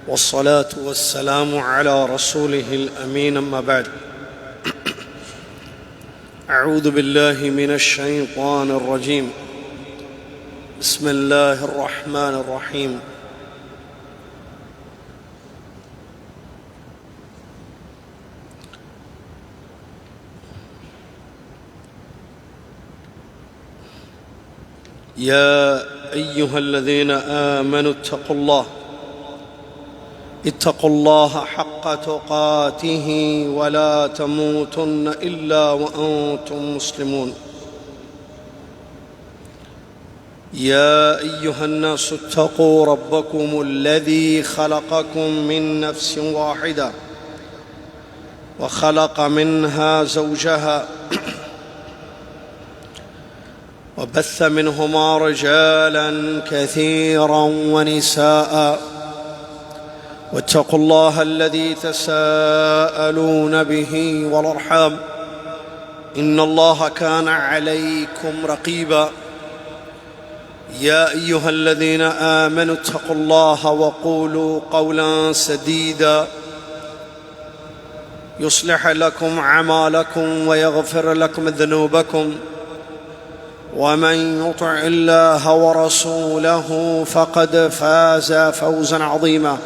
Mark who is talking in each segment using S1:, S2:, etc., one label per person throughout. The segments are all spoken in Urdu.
S1: والصلاة والسلام على رسوله الأمين أما بعد أعوذ بالله من الشيطان الرجيم بسم الله الرحمن الرحيم يا أيها الذين آمنوا اتقوا الله حق تقاته ولا تموتن إلا وأنتم مسلمون يا أيها الناس اتقوا ربكم الذي خلقكم من نفس واحدة وخلق منها زوجها وبث منهما رجالا كثيرا ونساء واتقوا الله الذي تساءلون به والأرحام إن الله كان عليكم رقيبا يا أيها الذين آمنوا اتقوا الله وقولوا قولا سديدا يصلح لكم أعمالكم ويغفر لكم ذنوبكم ومن يطع الله ورسوله فقد فاز فوزا عظيما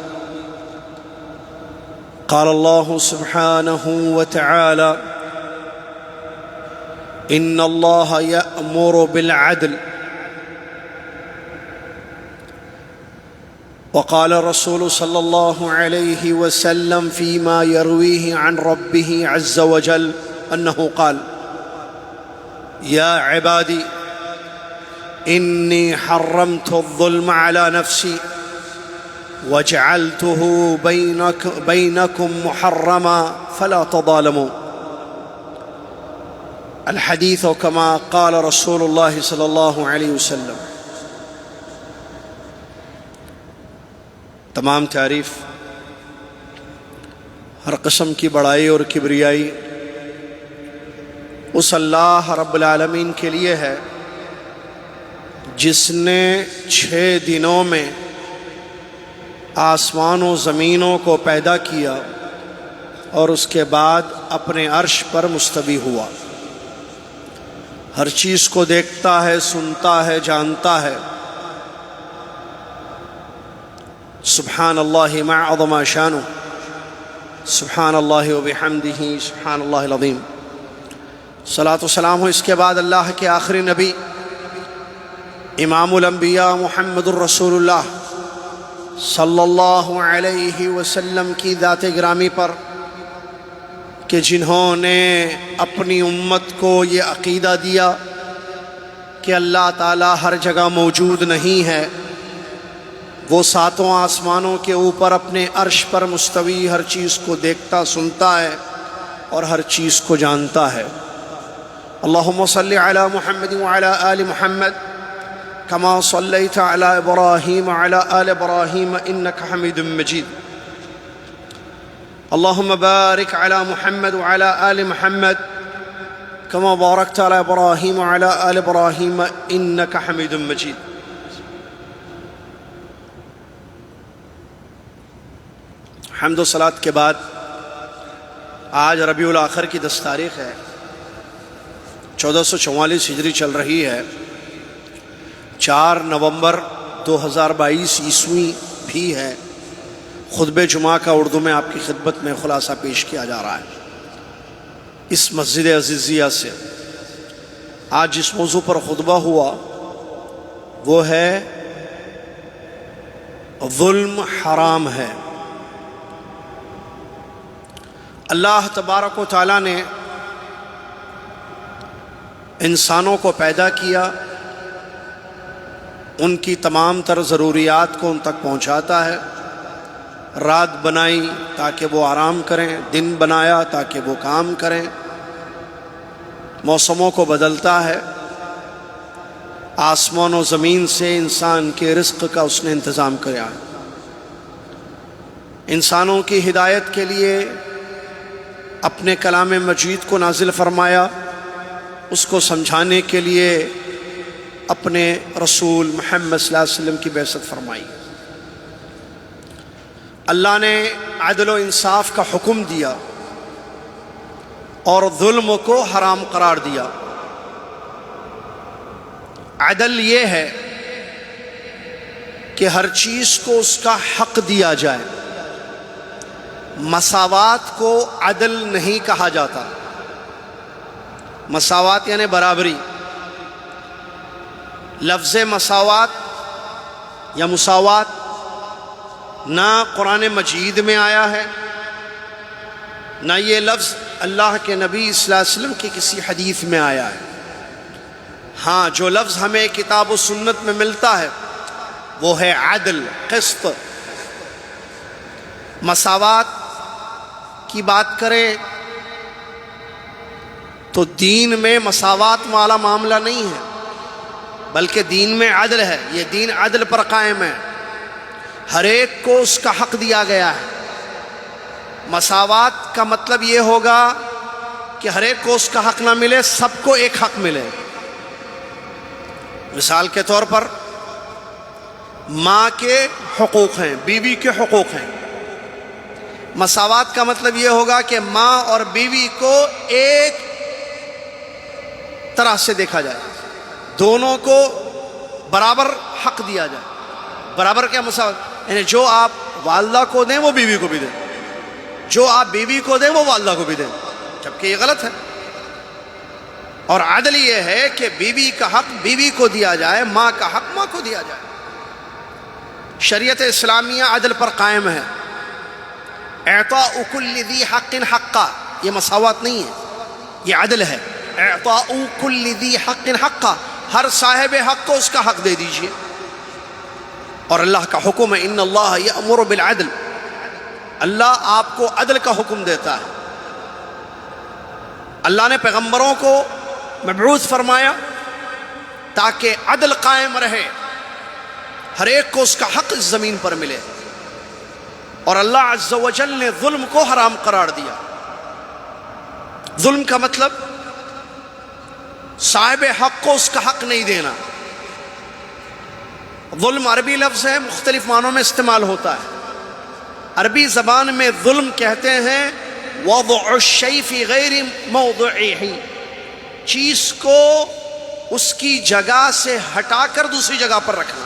S1: قال الله سبحانه وتعالى إن الله يأمر بالعدل وقال الرسول صلى الله عليه وسلم فيما يرويه عن ربه عز وجل أنه قال يا عبادي إني حرمت الظلم على نفسي وجعلته بينكم محرما فلا تظالموا الحديث كما قال رسول الله صلى الله عليه وسلم. تمام تعریف ہر قسم کی بڑائی اور کبریائی اس اللہ رب العالمین کے لیے ہے جس نے 6 دنوں میں آسمان و زمینوں کو پیدا کیا اور اس کے بعد اپنے عرش پر مستوی ہوا. ہر چیز کو دیکھتا ہے، سنتا ہے، جانتا ہے. سبحان اللہ ما عظم شانہ، سبحان اللہ وبحمدہ، سبحان اللہ العظیم. صلاۃ و سلام ہو اس کے بعد اللہ کے آخری نبی امام الانبیاء محمد الرسول اللہ صلی اللہ علیہ وسلم کی ذات گرامی پر کہ جنہوں نے اپنی امت کو یہ عقیدہ دیا کہ اللہ تعالیٰ ہر جگہ موجود نہیں ہے، وہ 7 آسمانوں کے اوپر اپنے عرش پر مستوی ہر چیز کو دیکھتا، سنتا ہے اور ہر چیز کو جانتا ہے. اللہم صلی علی محمد وعلی آل محمد كما صليت على إبراهيم وعلى آل إبراهيم إنك حميد مجيد. اللهم بارك على محمد وعلى آل محمد كما باركت على إبراهيم وعلى آل إبراهيم إنك حميد مجيد. حمد و صلاة کے بعد آج ربیع الاخر کی 10 تاریخ ہے، 1444 ہجری چل رہی ہے. 4 نومبر 2022 عیسوی بھی ہے. خطبہ جمعہ کا اردو میں آپ کی خدمت میں خلاصہ پیش کیا جا رہا ہے اس مسجد عزیزیہ سے. آج جس موضوع پر خطبہ ہوا وہ ہے ظلم حرام ہے. اللہ تبارک و تعالیٰ نے انسانوں کو پیدا کیا، ان کی تمام تر ضروریات کو ان تک پہنچاتا ہے. رات بنائی تاکہ وہ آرام کریں، دن بنایا تاکہ وہ کام کریں، موسموں کو بدلتا ہے. آسمان و زمین سے انسان کے رزق کا اس نے انتظام کیا ہے. انسانوں کی ہدایت کے لیے اپنے کلام مجید کو نازل فرمایا، اس کو سمجھانے کے لیے اپنے رسول محمد صلی اللہ علیہ وسلم کی بعثت فرمائی. اللہ نے عدل و انصاف کا حکم دیا اور ظلم کو حرام قرار دیا۔ عدل یہ ہے کہ ہر چیز کو اس کا حق دیا جائے۔ مساوات کو عدل نہیں کہا جاتا۔ مساوات یعنی برابری۔ لفظ مساوات یا مساوات نہ قرآن مجید میں آیا ہے، نہ یہ لفظ اللہ کے نبی صلی اللہ علیہ وسلم کی کسی حدیث میں آیا ہے۔ ہاں، جو لفظ ہمیں کتاب و سنت میں ملتا ہے وہ ہے عدل، قسط۔ مساوات کی بات کریں تو دین میں مساوات والا معاملہ نہیں ہے، بلکہ دین میں عدل ہے۔ یہ دین عدل پر قائم ہے، ہر ایک کو اس کا حق دیا گیا ہے۔ مساوات کا مطلب یہ ہوگا کہ ہر ایک کو اس کا حق نہ ملے، سب کو ایک حق ملے۔ مثال کے طور پر ماں کے حقوق ہیں، بیوی کے حقوق ہیں۔ مساوات کا مطلب یہ ہوگا کہ ماں اور بیوی کو ایک طرح سے دیکھا جائے، دونوں کو برابر حق دیا جائے۔ برابر کیا مساوات؟ یعنی جو آپ والدہ کو دیں وہ بیوی کو بھی دیں، جو آپ بیوی کو دیں وہ والدہ کو بھی دیں، جبکہ یہ غلط ہے۔ اور عدل یہ ہے کہ بیوی کا حق بیوی کو دیا جائے، ماں کا حق ماں کو دیا جائے۔ شریعت اسلامیہ عدل پر قائم ہے۔ اعطاء کل ذی حق حقا، یہ مساوات نہیں ہے، یہ عدل ہے۔ اعطاء کل ذی حق حقا، ہر صاحب حق کو اس کا حق دے دیجئے۔ اور اللہ کا حکم ہے ان اللہ یأمر بالعدل، اللہ آپ کو عدل کا حکم دیتا ہے۔ اللہ نے پیغمبروں کو مبعوث فرمایا تاکہ عدل قائم رہے، ہر ایک کو اس کا حق اس زمین پر ملے۔ اور اللہ عز و جل نے ظلم کو حرام قرار دیا۔ ظلم کا مطلب صاحب حق کو اس کا حق نہیں دینا۔ ظلم عربی لفظ ہے، مختلف معنوں میں استعمال ہوتا ہے۔ عربی زبان میں ظلم کہتے ہیں وضع الشیء فی غیر موضعہ، چیز کو اس کی جگہ سے ہٹا کر دوسری جگہ پر رکھنا۔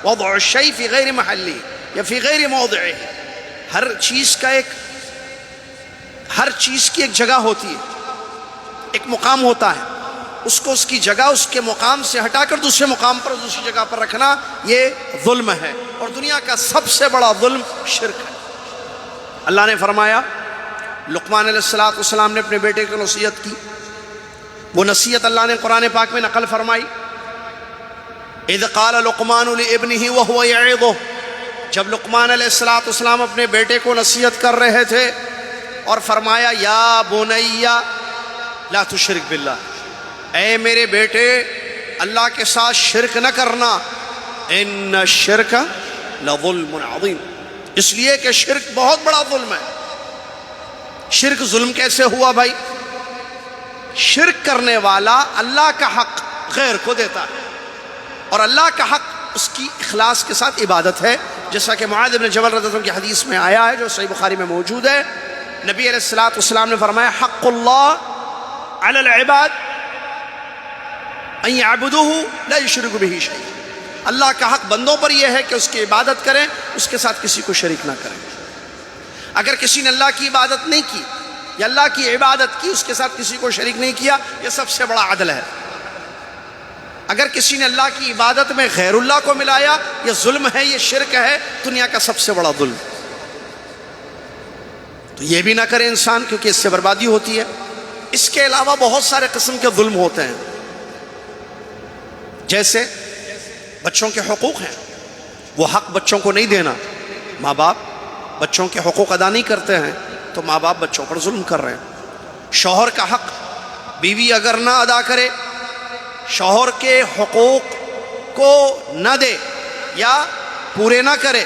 S1: وضع الشیء فی غیر محلی یا فی غیر موضعہ، ہر چیز کی ایک جگہ ہوتی ہے، ایک مقام ہوتا ہے، اس کو اس کی جگہ اس کے مقام سے ہٹا کر دوسرے مقام پر دوسری جگہ پر رکھنا، یہ ظلم ہے۔ اور دنیا کا سب سے بڑا ظلم شرک ہے۔ اللہ نے فرمایا، لقمان علیہ السلام نے اپنے بیٹے کو نصیحت کی، وہ نصیحت اللہ نے قرآن پاک میں نقل فرمائی۔ اذ قال لقمان لابنہ وهو یعظہ، جب لقمان علیہ السلام اپنے بیٹے کو نصیحت کر رہے تھے اور فرمایا یا بنی لا تشرک باللہ، اے میرے بیٹے اللہ کے ساتھ شرک نہ کرنا، ان الشرک لظلم عظیم، اس لیے کہ شرک بہت بڑا ظلم ہے۔ شرک ظلم کیسے ہوا بھائی؟ شرک کرنے والا اللہ کا حق غیر کو دیتا ہے، اور اللہ کا حق اس کی اخلاص کے ساتھ عبادت ہے، جیسا کہ معاذ بن جبل رضی اللہ عنہ کی حدیث میں آیا ہے جو صحیح بخاری میں موجود ہے۔ نبی علیہ السلام نے فرمایا حق اللہ علی العباد ان یعبدوہ لا یشرکوا بہ شیئا، اللہ کا حق بندوں پر یہ ہے کہ اس کی عبادت کریں، اس کے ساتھ کسی کو شریک نہ کریں۔ اگر کسی نے اللہ کی عبادت نہیں کی یا اللہ کی عبادت کی، اس کے ساتھ کسی کو شریک نہیں کیا، یہ سب سے بڑا عدل ہے۔ اگر کسی نے اللہ کی عبادت میں غیر اللہ کو ملایا، یہ ظلم ہے، یہ شرک ہے، دنیا کا سب سے بڑا ظلم۔ تو یہ بھی نہ کرے انسان، کیونکہ اس سے بربادی ہوتی ہے۔ اس کے علاوہ بہت سارے قسم کے ظلم ہوتے ہیں، جیسے بچوں کے حقوق ہیں، وہ حق بچوں کو نہیں دینا۔ ماں باپ بچوں کے حقوق ادا نہیں کرتے ہیں تو ماں باپ بچوں پر ظلم کر رہے ہیں۔ شوہر کا حق بیوی اگر نہ ادا کرے، شوہر کے حقوق کو نہ دے یا پورے نہ کرے،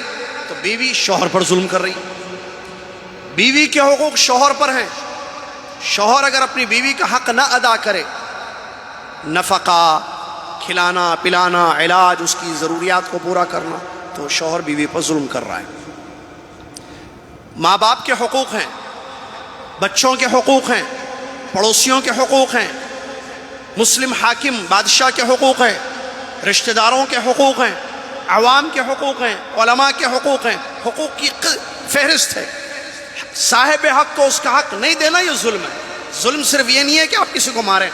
S1: تو بیوی شوہر پر ظلم کر رہی ہے۔ بیوی کے حقوق شوہر پر ہیں، شوہر اگر اپنی بیوی کا حق نہ ادا کرے، نفقہ، کھلانا پلانا، علاج، اس کی ضروریات کو پورا کرنا، تو شوہر بیوی پر ظلم کر رہا ہے۔ ماں باپ کے حقوق ہیں، بچوں کے حقوق ہیں، پڑوسیوں کے حقوق ہیں، مسلم حاکم بادشاہ کے حقوق ہیں، رشتہ داروں کے حقوق ہیں، عوام کے حقوق ہیں، علماء کے حقوق ہیں۔ حقوق کی فہرست ہے۔ صاحب حق کو اس کا حق نہیں دینا یہ ظلم ہے۔ ظلم صرف یہ نہیں ہے کہ آپ کسی کو ماریں،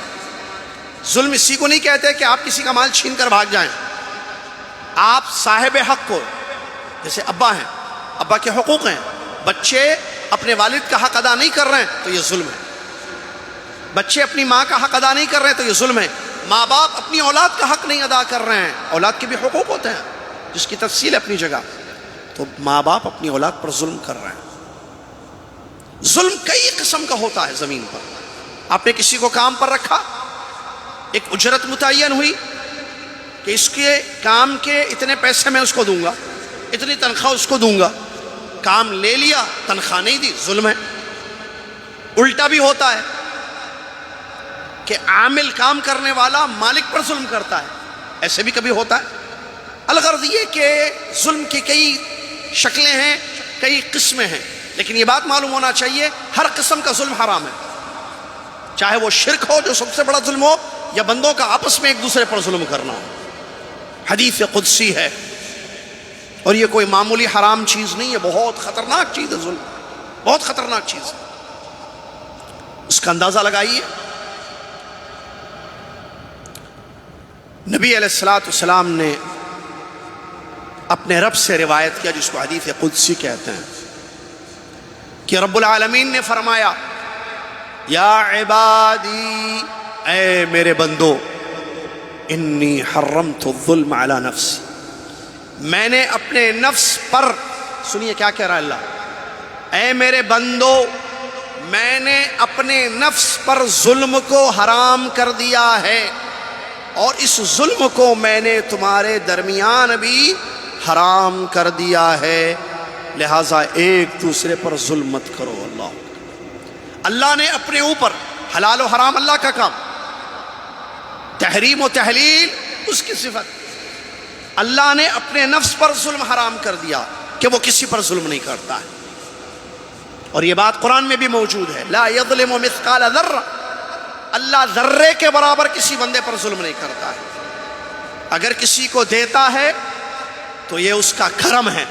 S1: ظلم اسی کو نہیں کہتے کہ آپ کسی کا مال چھین کر بھاگ جائیں۔ آپ صاحب حق کو، جیسے ابا ہیں، ابا کے حقوق ہیں، بچے اپنے والد کا حق ادا نہیں کر رہے ہیں تو یہ ظلم ہے۔ بچے اپنی ماں کا حق ادا نہیں کر رہے ہیں تو یہ ظلم ہے۔ ماں باپ اپنی اولاد کا حق نہیں ادا کر رہے ہیں، اولاد کے بھی حقوق ہوتے ہیں جس کی تفصیل ہے اپنی جگہ، تو ماں باپ اپنی اولاد پر ظلم کر رہے ہیں۔ ظلم کئی قسم کا ہوتا ہے زمین پر۔ آپ نے کسی کو کام پر رکھا، ایک اجرت متعین ہوئی کہ اس کے کام کے اتنے پیسے میں اس کو دوں گا، اتنی تنخواہ اس کو دوں گا، کام لے لیا تنخواہ نہیں دی، ظلم ہے۔ الٹا بھی ہوتا ہے کہ عامل کام کرنے والا مالک پر ظلم کرتا ہے، ایسے بھی کبھی ہوتا ہے۔ الغرض یہ کہ ظلم کی کئی شکلیں ہیں، کئی قسمیں ہیں، لیکن یہ بات معلوم ہونا چاہیے ہر قسم کا ظلم حرام ہے، چاہے وہ شرک ہو جو سب سے بڑا ظلم ہو، یا بندوں کا آپس میں ایک دوسرے پر ظلم کرنا ہو۔ حدیث قدسی ہے، اور یہ کوئی معمولی حرام چیز نہیں ہے، بہت خطرناک چیز ہے ظلم، بہت خطرناک چیز ہے۔ اس کا اندازہ لگائیے، نبی علیہ السلام نے اپنے رب سے روایت کیا جس کو حدیث قدسی کہتے ہیں کہ رب العالمین نے فرمایا، یا عبادی، اے میرے بندو، انی حرمت الظلم علی نفسی، میں نے اپنے نفس پر، سنیے کیا کہہ رہا ہے اللہ، اے میرے بندو، میں نے اپنے نفس پر ظلم کو حرام کر دیا ہے، اور اس ظلم کو میں نے تمہارے درمیان بھی حرام کر دیا ہے، لہٰذا ایک دوسرے پر ظلم مت کرو۔ اللہ نے اپنے اوپر، حلال و حرام اللہ کا کام، تحریم و تحلیل اس کی صفت، اللہ نے اپنے نفس پر ظلم حرام کر دیا کہ وہ کسی پر ظلم نہیں کرتا ہے، اور یہ بات قرآن میں بھی موجود ہے، لا یظلم مثقال ذرہ، اللہ ذرے کے برابر کسی بندے پر ظلم نہیں کرتا ہے۔ اگر کسی کو دیتا ہے تو یہ اس کا کرم ہے،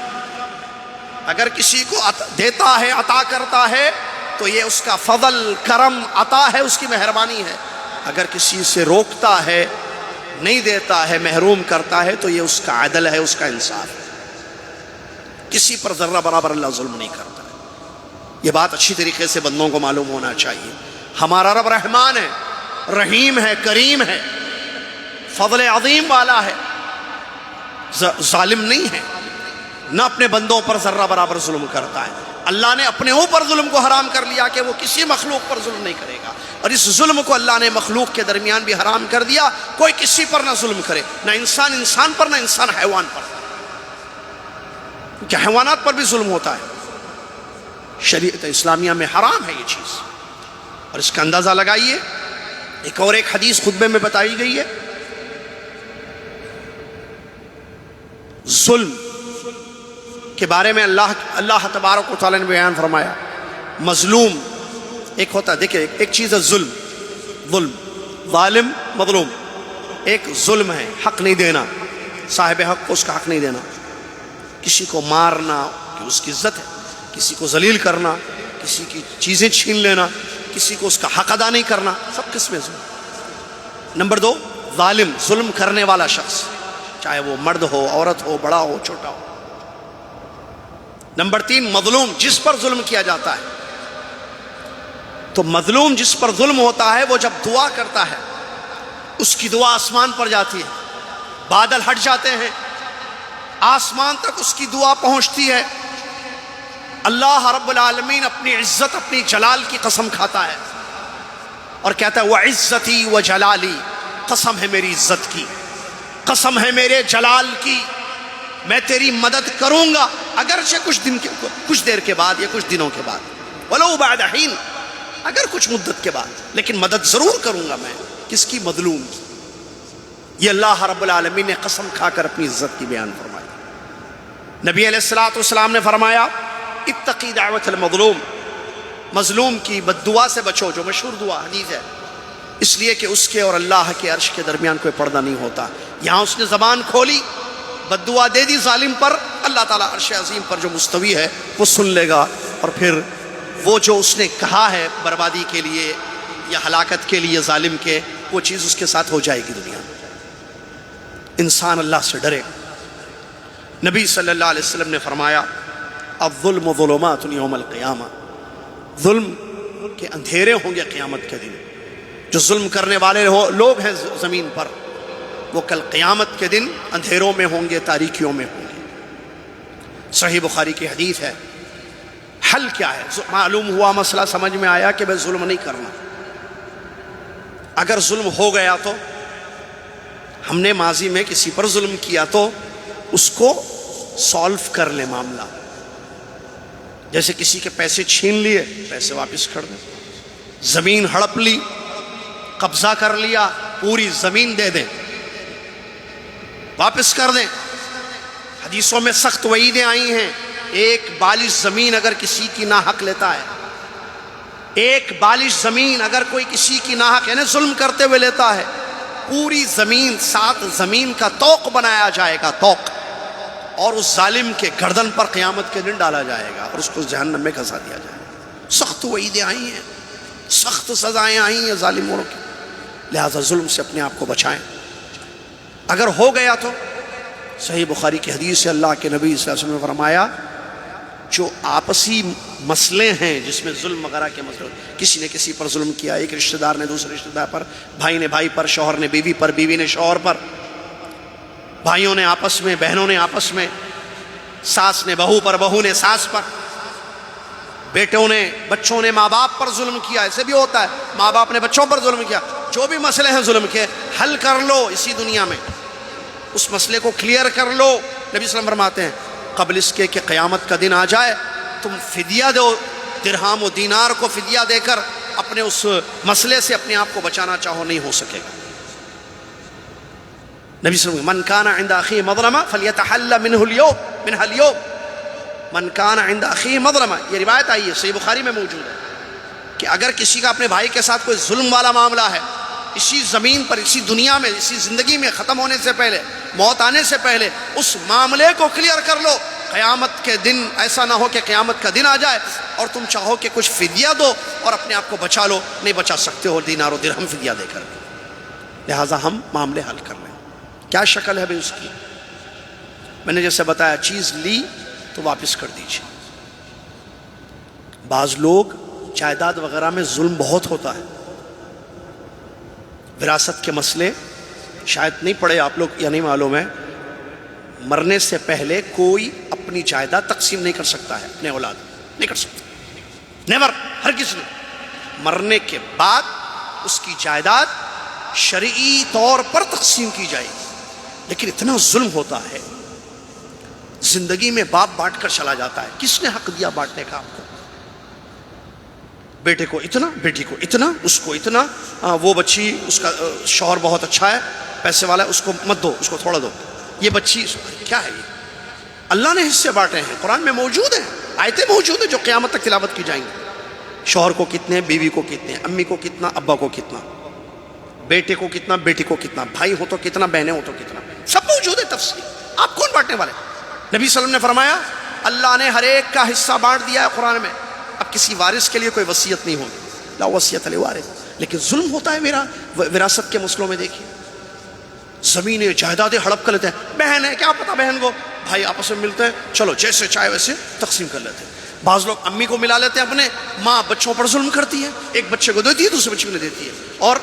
S1: اگر کسی کو دیتا ہے، عطا کرتا ہے تو یہ اس کا فضل، کرم، عطا ہے، اس کی مہربانی ہے۔ اگر کسی سے روکتا ہے، نہیں دیتا ہے، محروم کرتا ہے تو یہ اس کا عدل ہے، اس کا انصاف ہے۔ کسی پر ذرہ برابر اللہ ظلم نہیں کرتا ہے۔ یہ بات اچھی طریقے سے بندوں کو معلوم ہونا چاہیے۔ ہمارا رب رحمان ہے، رحیم ہے، کریم ہے، فضل عظیم والا ہے، ظالم نہیں ہے، نہ اپنے بندوں پر ذرہ برابر ظلم کرتا ہے۔ اللہ نے اپنے اوپر ظلم کو حرام کر لیا کہ وہ کسی مخلوق پر ظلم نہیں کرے گا، اور اس ظلم کو اللہ نے مخلوق کے درمیان بھی حرام کر دیا، کوئی کسی پر نہ ظلم کرے، نہ انسان انسان پر، نہ انسان حیوان پر، کیونکہ حیوانات پر بھی ظلم ہوتا ہے۔ شریعت اسلامیہ میں حرام ہے یہ چیز، اور اس کا اندازہ لگائیے۔ ایک اور ایک حدیث خطبے میں بتائی گئی ہے، ظلم کے بارے میں اللہ تبارک و تعالی نے بیان فرمایا۔ مظلوم ایک ہوتا ہے، دیکھیں ایک چیز ہے ظلم، ظالم، مظلوم، ایک ظلم ہے حق نہیں دینا، صاحب حق کو اس کا حق نہیں دینا، کسی کو مارنا کہ اس کی عزت ہے، کسی کو ذلیل کرنا، کسی کی چیزیں چھین لینا، کسی کو اس کا حق ادا نہیں کرنا، سب قسمیں ظلم۔ نمبر 2، ظالم، ظلم کرنے والا شخص، چاہے وہ مرد ہو، عورت ہو، بڑا ہو، چھوٹا ہو۔ نمبر 3، مظلوم، جس پر ظلم کیا جاتا ہے۔ تو مظلوم جس پر ظلم ہوتا ہے وہ جب دعا کرتا ہے، اس کی دعا آسمان پر جاتی ہے، بادل ہٹ جاتے ہیں، آسمان تک اس کی دعا پہنچتی ہے، اللہ رب العالمین اپنی عزت، اپنی جلال کی قسم کھاتا ہے اور کہتا ہے وَعِزَّتِي وَجَلَالِي، قسم ہے میری عزت کی، قسم ہے میرے جلال کی، میں تیری مدد کروں گا، اگرچہ کچھ دیر کے بعد یا کچھ دنوں کے بعد، وَلَوْ بَعْدَ حِينٍ، اگر کچھ مدت کے بعد، لیکن مدد ضرور کروں گا میں، کس کی؟ مظلوم کی۔ یہ اللہ رب العالمین نے قسم کھا کر اپنی عزت کی بیان فرمائی۔ نبی علیہ السلام نے فرمایا اتقی دعوت المظلوم، مظلوم کی بد دعا سے بچو، جو مشہور دعا حدیث ہے، اس لیے کہ اس کے اور اللہ کے عرش کے درمیان کوئی پردہ نہیں ہوتا۔ یہاں اس نے زبان کھولی، بد دعا دے دی ظالم پر، اللہ تعالیٰ عرش عظیم پر جو مستوی ہے وہ سن لے گا، اور پھر وہ جو اس نے کہا ہے بربادی کے لیے یا ہلاکت کے لیے ظالم کے، وہ چیز اس کے ساتھ ہو جائے گی دنیا میں۔ انسان اللہ سے ڈرے۔ نبی صلی اللہ علیہ وسلم نے فرمایا الظلم ظلمات یوم القیامہ، ظلم کے اندھیرے ہوں گے قیامت کے دن۔ جو ظلم کرنے والے لوگ ہیں زمین پر، وہ کل قیامت کے دن اندھیروں میں ہوں گے، تاریکیوں میں ہوں گے۔ صحیح بخاری کی حدیث ہے۔ حل کیا ہے؟ معلوم ہوا، مسئلہ سمجھ میں آیا کہ بھئی ظلم نہیں کرنا۔ اگر ظلم ہو گیا تو ہم نے ماضی میں کسی پر ظلم کیا تو اس کو سالو کر لے معاملہ، جیسے کسی کے پیسے چھین لیے، پیسے واپس کر دیں، زمین ہڑپ لی، قبضہ کر لیا، پوری زمین دے دیں، واپس کر دیں۔ حدیثوں میں سخت وعیدیں آئی ہیں، ایک بالش زمین اگر کسی کی ناحق لیتا ہے، ایک بالش زمین اگر کوئی کسی کی ناحق یعنی ظلم کرتے ہوئے لیتا ہے، پوری زمین 7 زمین کا طوق بنایا جائے گا، طوق، اور اس ظالم کے گردن پر قیامت کے دن ڈالا جائے گا اور اس کو جہنم میں گھسا دیا جائے گا۔ سخت وعیدیں آئی ہیں، سخت سزائیں آئی ہیں ظالموں کی، لہذا ظلم سے اپنے آپ کو بچائیں۔ اگر ہو گیا تو صحیح بخاری کی حدیث ہے، اللہ کے نبی صلی اللہ علیہ وسلم نے فرمایا جو آپسی مسئلے ہیں جس میں ظلم وغیرہ کے مسئلے، کسی نے کسی پر ظلم کیا، ایک رشتہ دار نے دوسرے رشتہ دار پر، بھائی نے بھائی پر، شوہر نے بیوی پر، بیوی نے شوہر پر، بھائیوں نے آپس میں، بہنوں نے آپس میں، ساس نے بہو پر، بہو نے ساس پر، بیٹوں نے، بچوں نے ماں باپ پر ظلم کیا، ایسے بھی ہوتا ہے، ماں باپ نے بچوں پر ظلم کیا۔ جو بھی مسئلے ہیں ظلم کے، حل کر لو اسی دنیا میں، اس مسئلے کو کلیئر کر لو۔ نبی صلی اللہ علیہ وسلم فرماتے ہیں قبل اس کے کہ قیامت کا دن آ جائے تم فدیہ دو، درہم و دینار کو فدیہ دے کر اپنے اس مسئلے سے اپنے آپ کو بچانا چاہو، نہیں ہو سکے گا۔ نبی صلی اللہ علیہ وسلم من کان عند اخیہ مظلمہ فلیتحل منہ اليوم، من کان عند اخیہ مظلمہ، یہ روایت آئی ہے، صحیح بخاری میں موجود ہے کہ اگر کسی کا اپنے بھائی کے ساتھ کوئی ظلم والا معاملہ ہے، اسی زمین پر، اسی دنیا میں، اسی زندگی میں ختم ہونے سے پہلے، موت آنے سے پہلے اس معاملے کو کلیئر کر لو۔ قیامت کے دن ایسا نہ ہو کہ قیامت کا دن آ جائے اور تم چاہو کہ کچھ فدیہ دو اور اپنے آپ کو بچا لو، نہیں بچا سکتے ہو دینار و درہم فدیہ دے کر۔ لہٰذا ہم معاملے حل کر لیں۔ کیا شکل ہے بھئی اس کی؟ میں نے جیسے بتایا، چیز لی تو واپس کر دیجیے۔ بعض لوگ جائیداد وغیرہ میں ظلم بہت ہوتا ہے، وراثت کے مسئلے شاید نہیں پڑے آپ لوگ یا نہیں معلوم ہے، مرنے سے پہلے کوئی اپنی جائیداد تقسیم نہیں کر سکتا ہے، اپنے اولاد نہیں کر سکتا، نیور، ہر کسی نے۔ مرنے کے بعد اس کی جائیداد شرعی طور پر تقسیم کی جائے گی، لیکن اتنا ظلم ہوتا ہے، زندگی میں باپ بانٹ کر چلا جاتا ہے، کس نے حق دیا بانٹنے کا آپ کو؟ بیٹے کو اتنا، بیٹی کو اتنا، اس کو اتنا، وہ بچی، اس کا شوہر بہت اچھا ہے، پیسے والا ہے، اس کو مت دو، اس کو تھوڑا دو، یہ بچی کیا ہے؟ یہ اللہ نے حصے بانٹے ہیں، قرآن میں موجود ہیں، آیتیں موجود ہیں جو قیامت تک تلاوت کی جائیں گی۔ شوہر کو کتنے، بیوی کو کتنے، امی کو کتنا، ابا کو کتنا، بیٹے کو کتنا، بیٹی کو کتنا، بھائی ہو تو کتنا، بہنیں ہو تو کتنا، سب موجود ہے تفصیل۔ آپ کون بانٹنے والے؟ نبی صلی اللہ علیہ وسلم نے فرمایا اللہ نے ہر ایک کا حصہ بانٹ دیا ہے قرآن میں، اب کسی وارث کے لیے کوئی وصیت نہیں ہوگی، لا وصیت لوارث۔ لیکن ظلم ہوتا ہے میرا وراثت کے مسئلوں میں، دیکھیے زمینیں جائیدادیں ہڑپ کر لیتے ہیں، بہن ہے کیا پتہ بہن کو، بھائی آپس میں ملتے ہیں، چلو جیسے چاہے ویسے تقسیم کر لیتے ہیں۔ بعض لوگ امی کو ملا لیتے ہیں اپنے، ماں بچوں پر ظلم کرتی ہے، ایک بچے کو دیتی ہے دوسرے بچے کو نہیں دیتی ہے۔ اور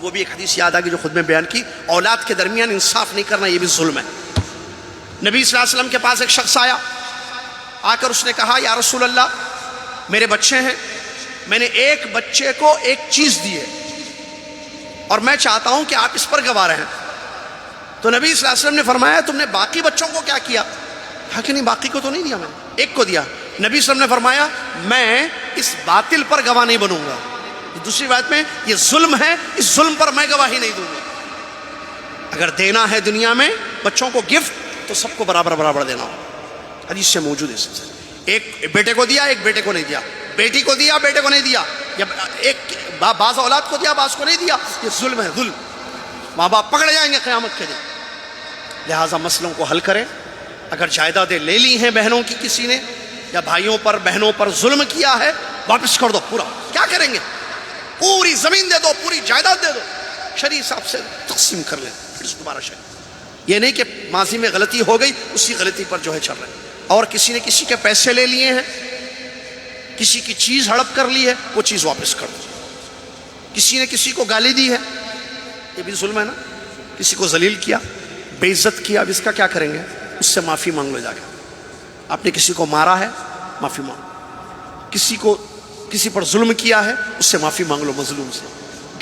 S1: وہ بھی ایک حدیث یاد آ گئی جو خود میں بیان کی، اولاد کے درمیان انصاف نہیں کرنا، یہ بھی ظلم ہے۔ نبی صلی اللہ علیہ وسلم کے پاس ایک شخص آیا، آ کر اس نے کہا یا رسول اللہ میرے بچے ہیں، میں نے ایک بچے کو ایک چیز دی ہے اور میں چاہتا ہوں کہ آپ اس پر گواہ رہیں۔ تو نبی صلی اللہ علیہ وسلم نے فرمایا تم نے باقی بچوں کو کیا کیا؟ کہا کہ نہیں باقی کو تو نہیں دیا، میں نے ایک کو دیا۔ نبی صلی اللہ علیہ وسلم نے فرمایا میں اس باطل پر گواہ نہیں بنوں گا، دوسری بات میں یہ ظلم ہے، اس ظلم پر میں گواہی نہیں دوں گا۔ اگر دینا ہے دنیا میں بچوں کو گفٹ تو سب کو برابر برابر دینا ہوگا، حدیث سے موجود ہے۔ ایک بیٹے کو دیا، ایک بیٹے کو نہیں دیا، بیٹی کو دیا، بیٹے کو نہیں دیا، یا ایک بعض اولاد کو دیا، بعض کو نہیں دیا، یہ ظلم ہے، ظلم. ماں باپ پکڑے جائیں گے قیامت کے دن. لہٰذا مسئلوں کو حل کریں. اگر جائیدادیں لے لی ہیں بہنوں کی کسی نے، یا بھائیوں پر بہنوں پر ظلم کیا ہے، واپس کر دو پورا. کیا کریں گے؟ پوری زمین دے دو، پوری جائیداد دے دو، شرعی حساب سے تقسیم کر لیں، پھر دوبارہ شرعی. یہ نہیں کہ ماضی میں غلطی ہو گئی اسی غلطی پر جو ہے چل رہے ہیں. اور کسی نے کسی کے پیسے لے لیے ہیں، کسی کی چیز ہڑپ کر لی ہے، وہ چیز واپس کر دو. کسی نے کسی کو گالی دی ہے، یہ بھی ظلم ہے نا. کسی کو ذلیل کیا، بے عزت کیا، اب اس کا کیا کریں گے؟ اس سے معافی مانگ لو جا کے. آپ نے کسی کو مارا ہے، معافی مانگو. کسی پر ظلم کیا ہے، اس سے معافی مانگ لو. مظلوم سے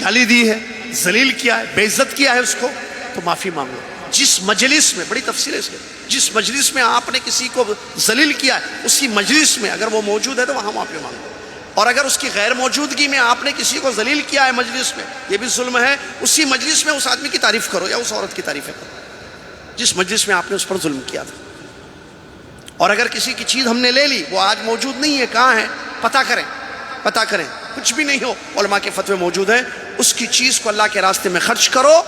S1: گالی دی ہے، ذلیل کیا ہے، بے عزت کیا ہے اس کو، تو معافی مانگ لو. جس مجلس میں، بڑی تفصیل ہے اس کے، جس مجلس میں آپ نے کسی کو ذلیل کیا ہے، اسی مجلس میں اگر وہ موجود ہے تو وہاں معافی مانگو. اور اگر اس کی غیر موجودگی میں آپ نے کسی کو ذلیل کیا ہے مجلس میں، یہ بھی ظلم ہے. اسی مجلس میں اس آدمی کی تعریف کرو یا اس عورت کی تعریفیں کرو جس مجلس میں آپ نے اس پر ظلم کیا تھا. اور اگر کسی کی چیز ہم نے لے لی، وہ آج موجود نہیں ہے، کہاں ہے، پتہ کریں. کچھ بھی نہیں ہو، علماء کے فتوے موجود ہیں. اس کی چیز کو اللہ کے راستے میں خرچ کرو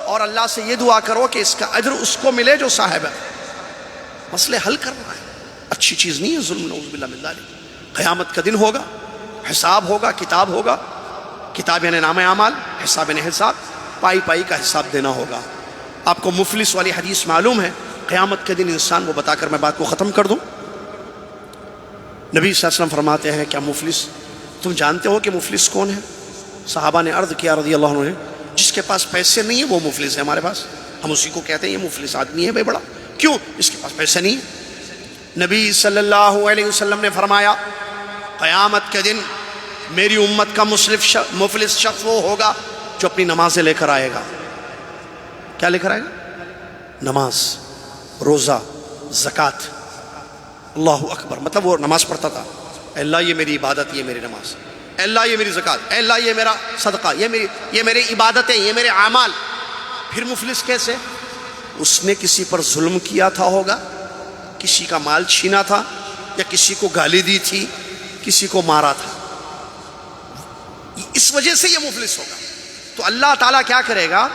S1: اور اللہ سے یہ دعا کرو کہ اس کا اجر اس کو ملے جو صاحب ہے. مسئلے حل کرنا ہے، اچھی چیز نہیں ہے ظلم، نعوذ باللہ من ذالک. قیامت کا دن ہوگا، حساب ہوگا، کتاب ہوگا. کتاب یعنی نام اعمال، حساب یعنی حساب. پائی کا حساب دینا ہوگا. آپ کو مفلس والی حدیث معلوم ہے. قیامت کے دن انسان، وہ بتا کر میں بات کو ختم کر دوں، نبی صلی اللہ علیہ وسلم فرماتے ہیں کیا مفلس، تم جانتے ہو کہ مفلس کون ہے؟ صحابہ نے عرض کیا رضی اللہ عنہ، جس کے پاس پیسے نہیں ہیں وہ مفلس ہے. ہمارے پاس ہم اسی کو کہتے ہیں یہ مفلس آدمی ہے بھائی بڑا. کیوں؟ اس کے پاس پیسے نہیں ہیں. نبی صلی اللہ علیہ وسلم نے فرمایا قیامت کے دن میری امت کا مفلس شخص وہ ہوگا جو اپنی نمازیں لے کر آئے گا. کیا لے کر آئے گا؟ نماز، روزہ، زکوٰۃ. اللہ اکبر. مطلب وہ نماز پڑھتا تھا، اے اللہ یہ میری عبادت، یہ میری نماز، اے اللہ یہ میری زکوٰۃ، اے اللہ یہ میرا صدقہ، یہ میری عبادتیں، یہ میرے اعمال. پھر مفلس کیسے؟ اس نے کسی پر ظلم کیا تھا ہوگا، کسی کا مال چھینا تھا، یا کسی کو گالی دی تھی، کسی کو مارا تھا، اس وجہ سے یہ مفلس ہوگا. تو اللہ تعالیٰ کیا کرے گا؟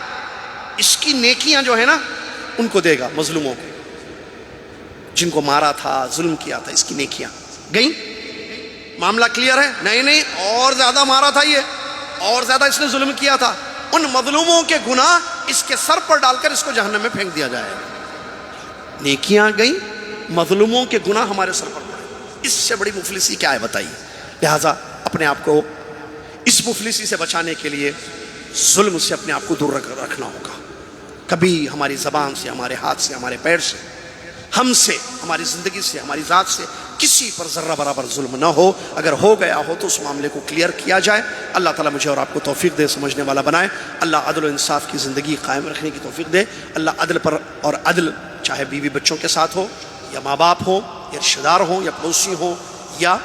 S1: اس کی نیکیاں جو ہے نا ان کو دے گا. مظلوموں کو، جن کو مارا تھا، ظلم کیا تھا، اس کی نیکیاں گئیں. معاملہ کلیئر ہے؟ نہیں، اور زیادہ مارا تھا یہ، اور زیادہ اس نے ظلم کیا تھا. ان مظلوموں کے گناہ اس کے سر پر ڈال کر اس کو جہنم میں پھینک دیا جائے. نیکیاں گئیں، مظلوموں کے گناہ ہمارے سر پر پڑے. اس سے بڑی مفلسی کیا ہے بتائیے؟ لہٰذا اپنے آپ کو اس مفلسی سے بچانے کے لیے ظلم سے اپنے آپ کو دور رکھنا ہوگا. کبھی ہماری زبان سے، ہمارے ہاتھ سے، ہمارے پیر سے، ہم سے، ہماری زندگی سے، ہماری ذات سے کسی پر ذرہ برابر ظلم نہ ہو. اگر ہو گیا ہو تو اس معاملے کو کلیئر کیا جائے. اللہ تعالیٰ مجھے اور آپ کو توفیق دے، سمجھنے والا بنائے. اللہ عدل و انصاف کی زندگی قائم رکھنے کی توفیق دے. اللہ عدل پر، اور عدل چاہے بیوی بچوں کے ساتھ ہو، یا ماں باپ ہوں، یا رشتہ دار ہوں، یا پڑوسی ہوں، یا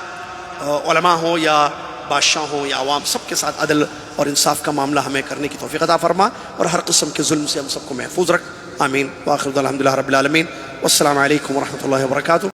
S1: علماء ہوں، یا بادشاہ ہوں، یا عوام، سب کے ساتھ عدل اور انصاف کا معاملہ ہمیں کرنے کی توفیق عطا فرما، اور ہر قسم کے ظلم سے ہم سب کو محفوظ رکھ. آمین. وآخر الحمد للہ رب العالمین. والسلام علیکم ورحمۃ اللہ وبرکاتہ.